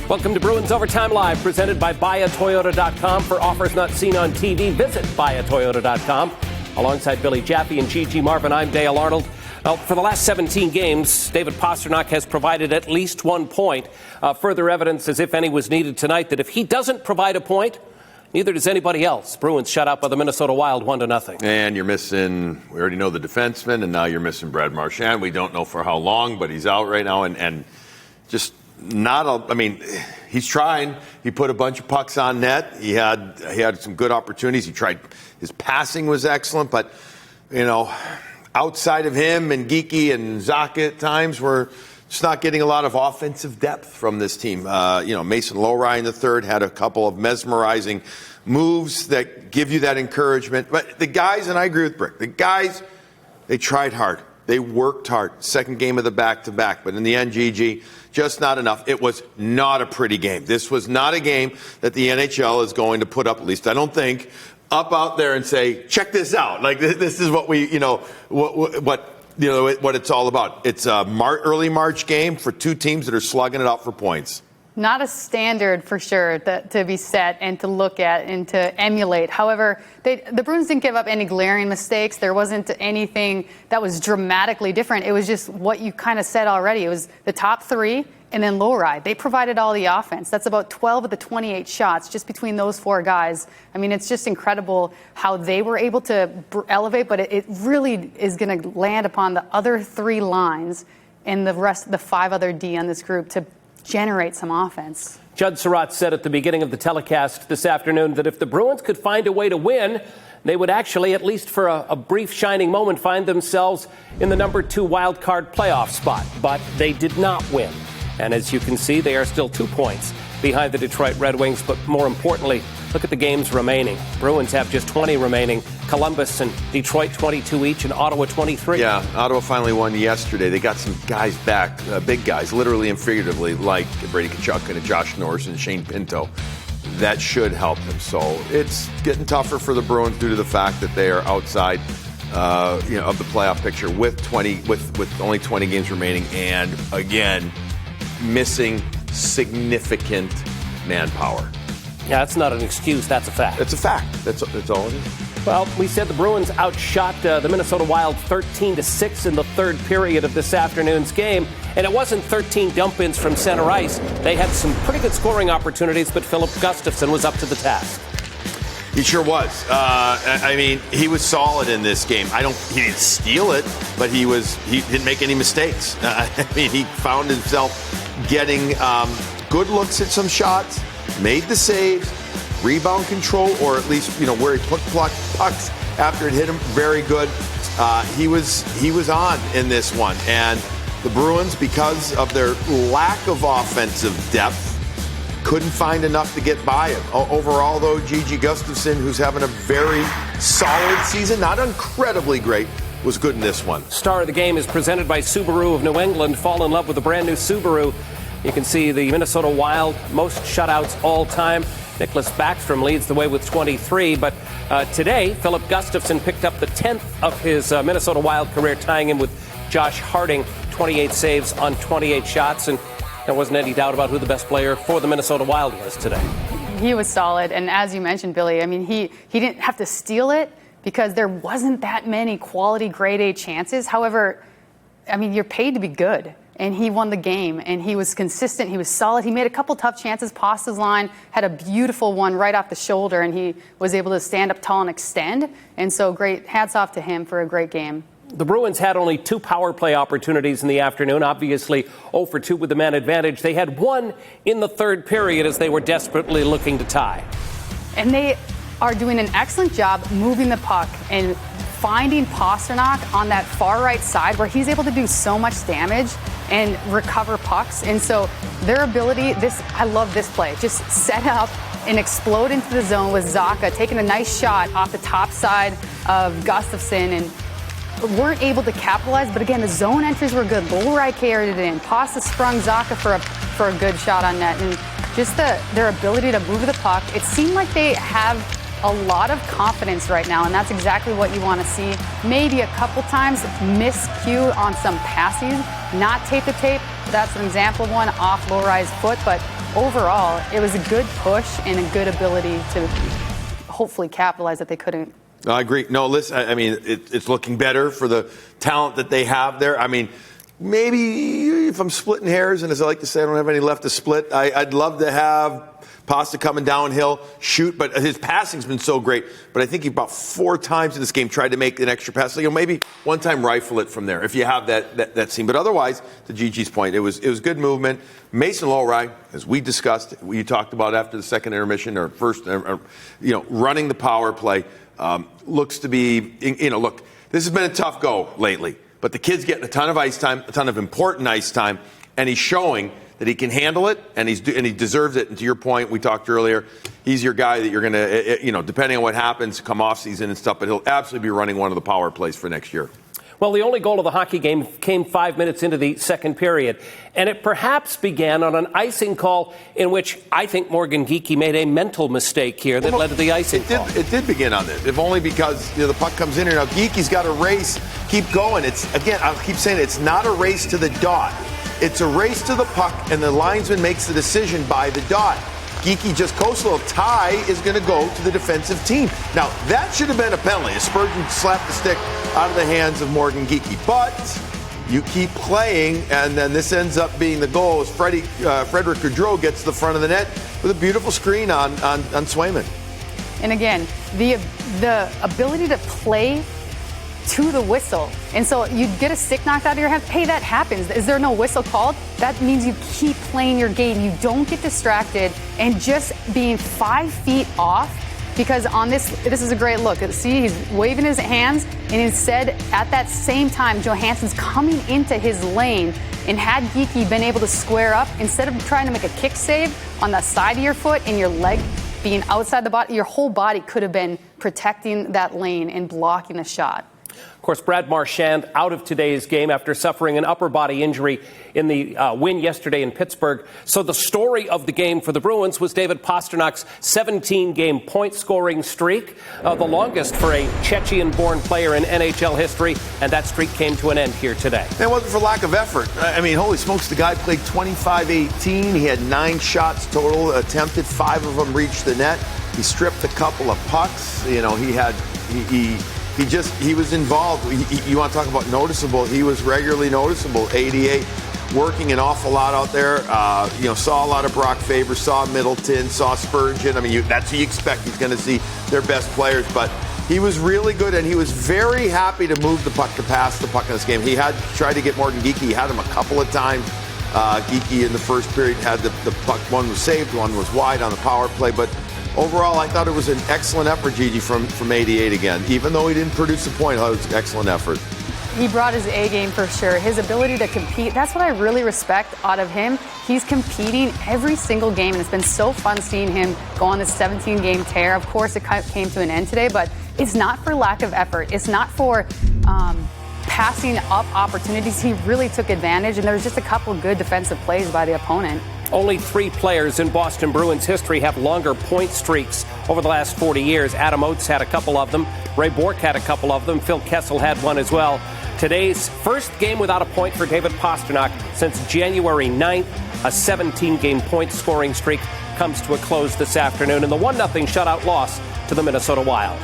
Welcome to Bruins Overtime Live, presented by BuyAToyota.com. For offers not seen on TV, visit BuyAToyota.com. Alongside Billy Jaffe and Gigi Marvin, I'm Dale Arnold. Well, for the last 17 games, David Pastrnak has provided at least 1 point. Further evidence, as if any was needed tonight, that if he doesn't provide a point, neither does anybody else. Bruins shut out by the Minnesota Wild 1-0. And you're missing, we already know the defenseman, and now you're missing Brad Marchand. We don't know for how long, but he's out right now, and just not, he's trying. He put a bunch of pucks on net. He had some good opportunities. He tried, his passing was excellent, but, outside of him and Geekie and Zacha at times, we're just not getting a lot of offensive depth from this team. Mason Lowry in the third had a couple of mesmerizing moves that give you that encouragement. But the guys, and I agree with Brick, the guys, they tried hard. They worked hard. Second game of the back-to-back. But in the end, Gigi, just not enough. It was not a pretty game. This was not a game that the NHL is going to put up, at least I don't think, up out there and say, check this out. Like, this is what we, what it's all about. It's a early March game for two teams that are slugging it out for points. Not a standard for sure to be set and to look at and to emulate. However, the Bruins didn't give up any glaring mistakes. There wasn't anything that was dramatically different. It was just what you kind of said already. It was the top three and then Lowry. They provided all the offense. That's about 12 of the 28 shots just between those four guys. I mean, it's just incredible how they were able to elevate, but it really is going to land upon the other three lines and the rest, the five other D on this group to generate some offense. Judd Surratt said at the beginning of the telecast this afternoon that if the Bruins could find a way to win, they would actually, at least for a brief shining moment, find themselves in the number 2 wild card playoff spot. But they did not win. And as you can see, they are still 2 points behind the Detroit Red Wings. But more importantly, look at the games remaining. Bruins have just 20 remaining. Columbus and Detroit 22 each, and Ottawa 23. Yeah, Ottawa finally won yesterday. They got some guys back, big guys, literally and figuratively, like Brady Tkachuk and Josh Norris and Shane Pinto. That should help them. So it's getting tougher for the Bruins due to the fact that they are outside of the playoff picture with only 20 games remaining, and again, missing significant manpower. Yeah, that's not an excuse. That's a fact. It's a fact. That's all it is. Well, we said the Bruins outshot the Minnesota Wild 13-6 in the third period of this afternoon's game. And it wasn't 13 dump-ins from center ice. They had some pretty good scoring opportunities, but Filip Gustavsson was up to the task. He sure was. He was solid in this game. He didn't steal it, but he didn't make any mistakes. He found himself getting good looks at some shots, made the saves, rebound control, or at least where he plucked pucks after it hit him. Very good. He was on in this one, and the Bruins, because of their lack of offensive depth, couldn't find enough to get by him. Overall, though, Gigi Gustavsson, who's having a very solid season, not incredibly great, was good in this one. Star of the game is presented by Subaru of New England. Fall in love with a brand new Subaru. You can see the Minnesota Wild, most shutouts all time. Nicholas Backstrom leads the way with 23. But today, Filip Gustavsson picked up the 10th of his Minnesota Wild career, tying him with Josh Harding, 28 saves on 28 shots. And there wasn't any doubt about who the best player for the Minnesota Wild was today. He was solid. And as you mentioned, Billy, he didn't have to steal it because there wasn't that many quality grade A chances. However, you're paid to be good. And he won the game, and he was consistent. He was solid. He made a couple tough chances, passed his line, had a beautiful one right off the shoulder, and he was able to stand up tall and extend. And so great, hats off to him for a great game. The Bruins had only 2 power play opportunities in the afternoon, obviously 0 for 2 with the man advantage. They had 1 in the third period as they were desperately looking to tie. And they are doing an excellent job moving the puck and finding Pastrnak on that far right side where he's able to do so much damage and recover pucks. And so their ability, I love this play. Just set up and explode into the zone with Zacha, taking a nice shot off the top side of Gustavsson, and weren't able to capitalize. But again, the zone entries were good. Lowry carried it in. Pasta sprung Zacha for a good shot on net. And just their ability to move the puck, it seemed like they have a lot of confidence right now, and that's exactly what you want to see. Maybe a couple times miscue on some passes, not tape to tape. That's an example of one off Lowry's foot, but overall, it was a good push and a good ability to hopefully capitalize that they couldn't. I agree. No, listen, I mean, it's looking better for the talent that they have there. I mean, maybe if I'm splitting hairs, and as I like to say, I don't have any left to split, I'd love to have Pasta coming downhill, shoot, but his passing's been so great. But I think he about 4 times in this game tried to make an extra pass. So, maybe one time rifle it from there if you have that scene. But otherwise, to Gigi's point, it was good movement. Mason Lowry, as we discussed, you talked about after the second intermission or first, running the power play, looks to be, look, this has been a tough go lately. But the kid's getting a ton of ice time, a ton of important ice time, and he's showing that he can handle it, and he deserves it. And to your point, we talked earlier, he's your guy that you're going to, depending on what happens, come off season and stuff, but he'll absolutely be running one of the power plays for next year. Well, the only goal of the hockey game came 5 minutes into the second period, and it perhaps began on an icing call in which I think Morgan Geekie made a mental mistake here that led to the icing call. It did begin on this, if only because the puck comes in here. Now, Geekie's got a race, keep going. I'll keep saying it's not a race to the dot. It's a race to the puck, and the linesman makes the decision by the dot. Geekie just coastal. Tie is going to go to the defensive team. Now, that should have been a penalty. A Spurgeon slapped the stick out of the hands of Morgan Geekie. But you keep playing, and then this ends up being the goal as Frederick Gaudreau gets to the front of the net with a beautiful screen on Swayman. And again, the ability to play to the whistle. And so you get a stick knocked out of your hand. Hey, that happens. Is there no whistle called? That means you keep playing your game. You don't get distracted, and just being 5 feet off, because on this is a great look. See, he's waving his hands, and instead, at that same time, Johansson's coming into his lane, and had Geekie been able to square up, instead of trying to make a kick save on the side of your foot and your leg being outside the body, your whole body could have been protecting that lane and blocking the shot. Of course, Brad Marchand out of today's game after suffering an upper body injury in the win yesterday in Pittsburgh. So the story of the game for the Bruins was David Pasternak's 17-game point-scoring streak, the longest for a Chechen-born player in NHL history, and that streak came to an end here today. It wasn't for lack of effort. I mean, holy smokes, the guy played 25-18. He had 9 shots total attempted. 5 of them reached the net. He stripped a couple of pucks. He was involved. You want to talk about noticeable? He was regularly noticeable. 88, working an awful lot out there. Saw a lot of Brock Faber, saw Middleton, saw Spurgeon. I mean, that's what you expect. He's going to see their best players. But he was really good, and he was very happy to move the puck, to pass the puck in this game. He had tried to get Morgan Geekie. He had him a couple of times. Geekie in the first period had the puck. One was saved, one was wide on the power play. But overall, I thought it was an excellent effort, Gigi, from 88 again. Even though he didn't produce a point, it was an excellent effort. He brought his A game for sure. His ability to compete, that's what I really respect out of him. He's competing every single game, and it's been so fun seeing him go on this 17-game tear. Of course, it came to an end today, but it's not for lack of effort. It's not for passing up opportunities. He really took advantage, and there was just a couple of good defensive plays by the opponent. Only 3 players in Boston Bruins history have longer point streaks over the last 40 years. Adam Oates had a couple of them. Ray Bourque had a couple of them. Phil Kessel had one as well. Today's first game without a point for David Pastrnak since January 9th. A 17-game point scoring streak comes to a close this afternoon in the 1-0 shutout loss to the Minnesota Wild.